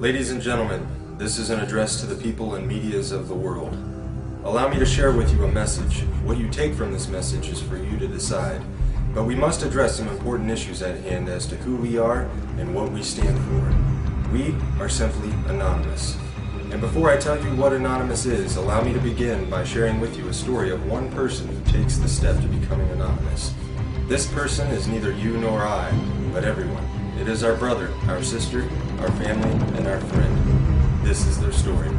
Ladies and gentlemen, this is an address to the people and medias of the world. Allow me to share with you a message. What you take from this message is for you to decide. But we must address some important issues at hand as to who we are and what we stand for. We are simply anonymous. And before I tell you what anonymous is, allow me to begin by sharing with you a story of one person who takes the step to becoming anonymous. This person is neither you nor I, but everyone. It is our brother, our sister, our family, and our friend. This is their story.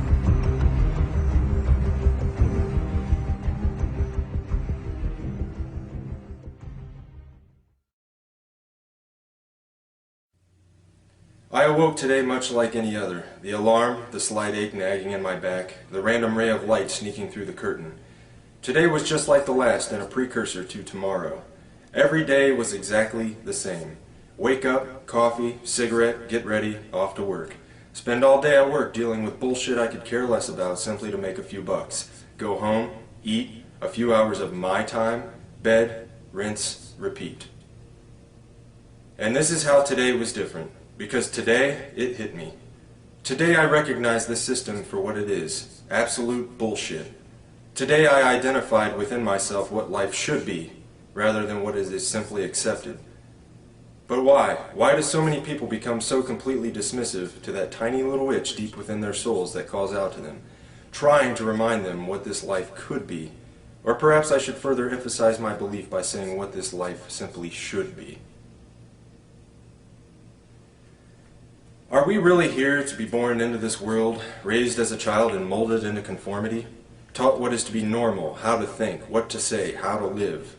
I awoke today much like any other. The alarm, the slight ache nagging in my back, the random ray of light sneaking through the curtain. Today was just like the last and a precursor to tomorrow. Every day was exactly the same. Wake up, coffee, cigarette, get ready, off to work. Spend all day at work dealing with bullshit I could care less about simply to make a few bucks. Go home, eat, a few hours of my time, bed, rinse, repeat. And this is how today was different. Because today, it hit me. Today I recognize this system for what it is. Absolute bullshit. Today I identified within myself what life should be, rather than what is simply accepted. But why? Why do so many people become so completely dismissive to that tiny little itch deep within their souls that calls out to them, trying to remind them what this life could be? Or perhaps I should further emphasize my belief by saying what this life simply should be. Are we really here to be born into this world, raised as a child and molded into conformity? Taught what is to be normal, how to think, what to say, how to live?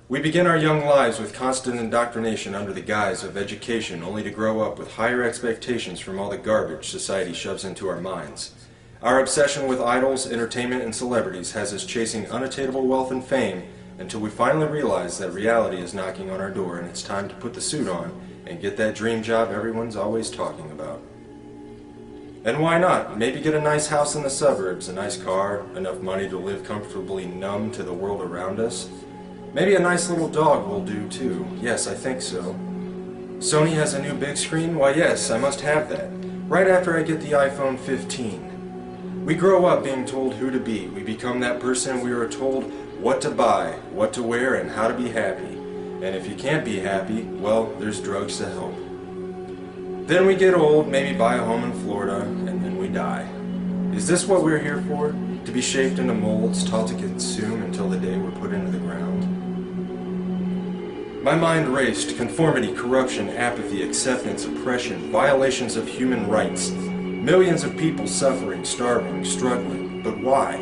We begin our young lives with constant indoctrination under the guise of education, only to grow up with higher expectations from all the garbage society shoves into our minds. Our obsession with idols, entertainment, and celebrities has us chasing unattainable wealth and fame until we finally realize that reality is knocking on our door and it's time to put the suit on and get that dream job everyone's always talking about. And why not? Maybe get a nice house in the suburbs, a nice car, enough money to live comfortably numb to the world around us. Maybe a nice little dog will do too. Yes, I think so. Sony has a new big screen? Why yes, I must have that. Right after I get the iPhone 15. We grow up being told who to be. We become that person we are told what to buy, what to wear, and how to be happy. And if you can't be happy, well, there's drugs to help. Then we get old, maybe buy a home in Florida, and then we die. Is this what we're here for? To be shaped into molds, taught to consume until the day we're put into the ground? My mind raced. Conformity, corruption, apathy, acceptance, oppression, violations of human rights. Millions of people suffering, starving, struggling. But why?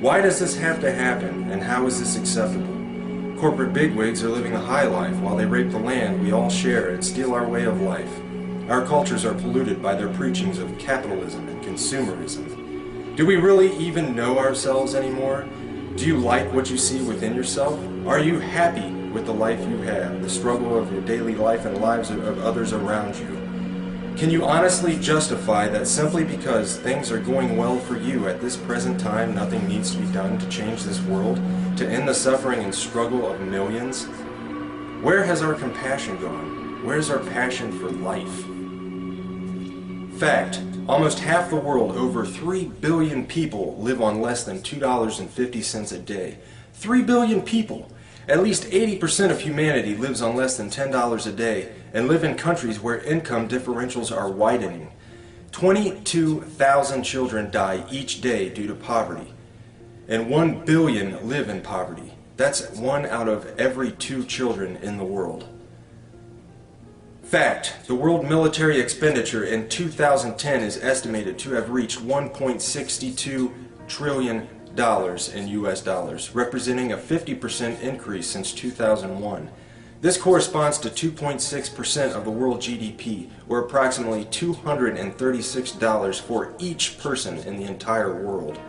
Why does this have to happen, and how is this acceptable? Corporate bigwigs are living a high life while they rape the land we all share and steal our way of life. Our cultures are polluted by their preachings of capitalism and consumerism. Do we really even know ourselves anymore? Do you like what you see within yourself? Are you happy with the life you have, the struggle of your daily life and lives of others around you? Can you honestly justify that simply because things are going well for you at this present time, nothing needs to be done to change this world, to end the suffering and struggle of millions? Where has our compassion gone? Where's our passion for life? Fact, almost half the world, over 3 billion people, live on less than $2.50 a day. 3 billion people! At least 80% of humanity lives on less than $10 a day and live in countries where income differentials are widening. 22,000 children die each day due to poverty, and 1 billion live in poverty. That's 1 out of every 2 children in the world. Fact, the world military expenditure in 2010 is estimated to have reached $1.62 trillion in US dollars, representing a 50% increase since 2001. This corresponds to 2.6% of the world GDP, or approximately $236 for each person in the entire world.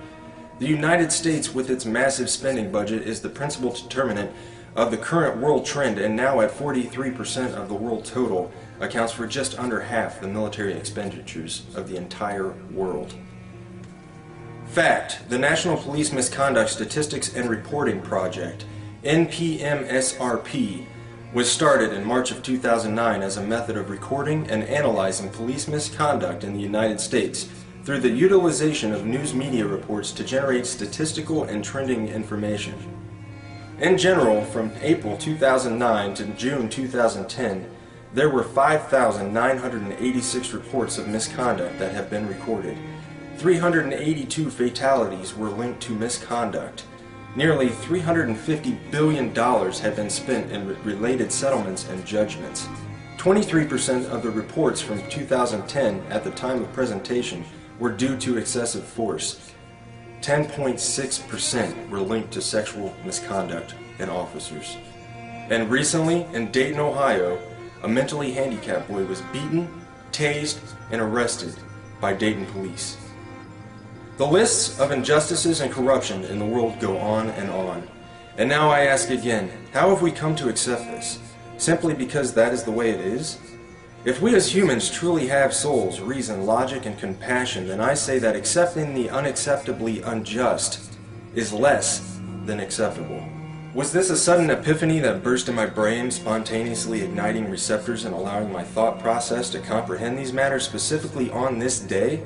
The United States, with its massive spending budget, is the principal determinant of the current world trend, and now at 43% of the world total, accounts for just under half the military expenditures of the entire world. Fact, the National Police Misconduct Statistics and Reporting Project, NPMSRP, was started in March of 2009 as a method of recording and analyzing police misconduct in the United States through the utilization of news media reports to generate statistical and trending information. In general, from April 2009 to June 2010, there were 5,986 reports of misconduct that have been recorded. 382 fatalities were linked to misconduct. Nearly $350 billion had been spent in related settlements and judgments. 23% of the reports from 2010 at the time of presentation were due to excessive force. 10.6% were linked to sexual misconduct in officers. And recently, in Dayton, Ohio, a mentally handicapped boy was beaten, tased, and arrested by Dayton police. The lists of injustices and corruption in the world go on and on. And now I ask again, how have we come to accept this? Simply because that is the way it is? If we as humans truly have souls, reason, logic, and compassion, then I say that accepting the unacceptably unjust is less than acceptable. Was this a sudden epiphany that burst in my brain, spontaneously igniting receptors and allowing my thought process to comprehend these matters specifically on this day?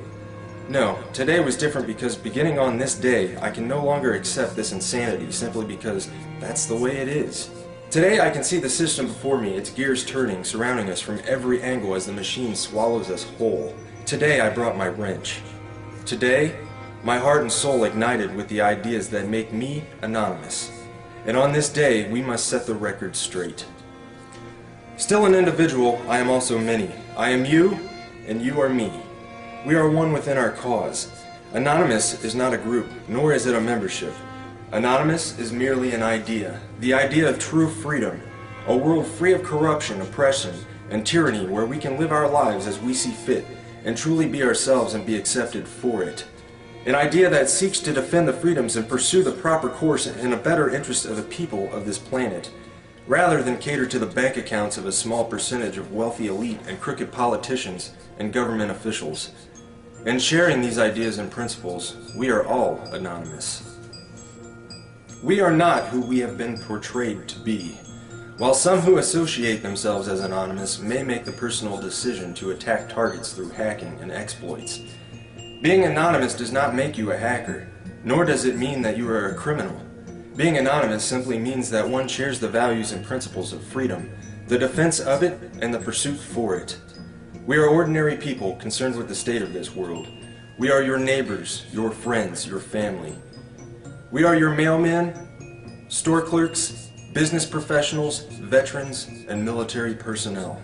No, today was different because beginning on this day, I can no longer accept this insanity simply because that's the way it is. Today I can see the system before me, its gears turning, surrounding us from every angle as the machine swallows us whole. Today I brought my wrench. Today, my heart and soul ignited with the ideas that make me anonymous. And on this day, we must set the record straight. Still an individual, I am also many. I am you, and you are me. We are one within our cause. Anonymous is not a group, nor is it a membership. Anonymous is merely an idea, the idea of true freedom, a world free of corruption, oppression, and tyranny where we can live our lives as we see fit and truly be ourselves and be accepted for it. An idea that seeks to defend the freedoms and pursue the proper course in a better interest of the people of this planet, rather than cater to the bank accounts of a small percentage of wealthy elite and crooked politicians and government officials. In sharing these ideas and principles, we are all anonymous. We are not who we have been portrayed to be. While some who associate themselves as anonymous may make the personal decision to attack targets through hacking and exploits, being anonymous does not make you a hacker, nor does it mean that you are a criminal. Being anonymous simply means that one shares the values and principles of freedom, the defense of it, and the pursuit for it. We are ordinary people concerned with the state of this world. We are your neighbors, your friends, your family. We are your mailmen, store clerks, business professionals, veterans, and military personnel.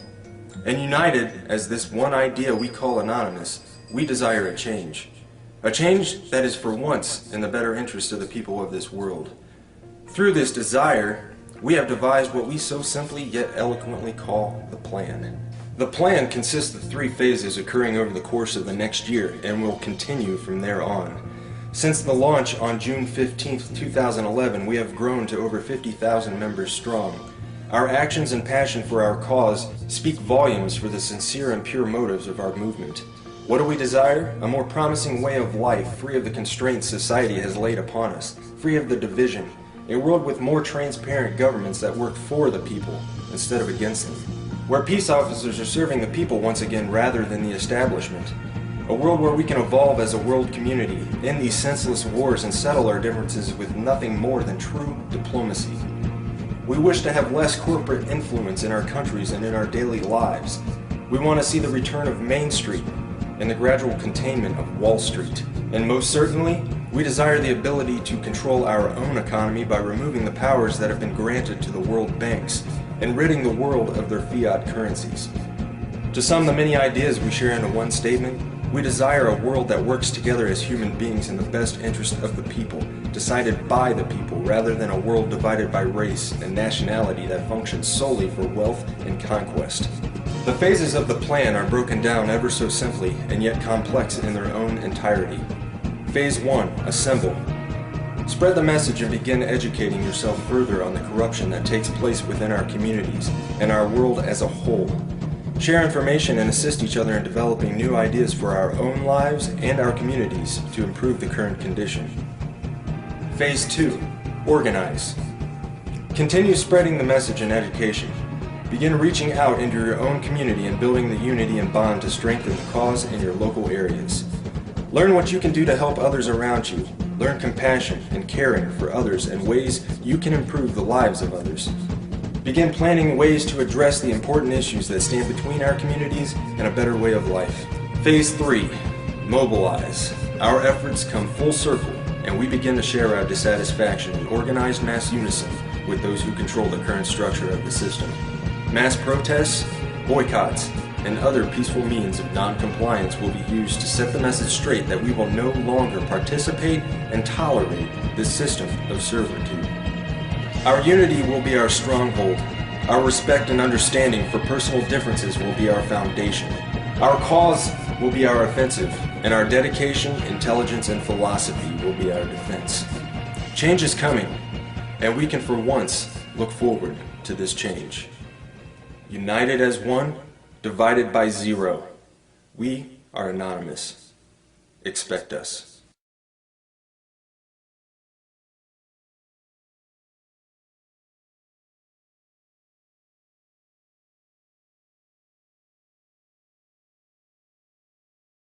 And united as this one idea we call anonymous, we desire a change that is for once in the better interest of the people of this world. Through this desire, we have devised what we so simply yet eloquently call the plan. The plan consists of 3 phases occurring over the course of the next year and will continue from there on. Since the launch on June 15, 2011, we have grown to over 50,000 members strong. Our actions and passion for our cause speak volumes for the sincere and pure motives of our movement. What do we desire? A more promising way of life, free of the constraints society has laid upon us, free of the division, a world with more transparent governments that work for the people instead of against them, where peace officers are serving the people once again rather than the establishment, a world where we can evolve as a world community, end these senseless wars and settle our differences with nothing more than true diplomacy. We wish to have less corporate influence in our countries and in our daily lives. We want to see the return of Main Street and the gradual containment of Wall Street. And most certainly, we desire the ability to control our own economy by removing the powers that have been granted to the world banks and ridding the world of their fiat currencies. To sum the many ideas we share into one statement, we desire a world that works together as human beings in the best interest of the people, decided by the people, rather than a world divided by race and nationality that functions solely for wealth and conquest. The phases of the plan are broken down ever so simply and yet complex in their own entirety. Phase 1. Assemble. Spread the message and begin educating yourself further on the corruption that takes place within our communities and our world as a whole. Share information and assist each other in developing new ideas for our own lives and our communities to improve the current condition. Phase 2. Organize. Continue spreading the message and education. Begin reaching out into your own community and building the unity and bond to strengthen the cause in your local areas. Learn what you can do to help others around you. Learn compassion and caring for others and ways you can improve the lives of others. Begin planning ways to address the important issues that stand between our communities and a better way of life. Phase 3. Mobilize. Our efforts come full circle, and we begin to share our dissatisfaction in organized mass unison with those who control the current structure of the system. Mass protests, boycotts, and other peaceful means of non-compliance will be used to set the message straight that we will no longer participate and tolerate this system of servitude. Our unity will be our stronghold. Our respect and understanding for personal differences will be our foundation. Our cause will be our offensive, and our dedication, intelligence, and philosophy will be our defense. Change is coming, and we can for once look forward to this change. United as one, divided by zero. We are anonymous. Expect us.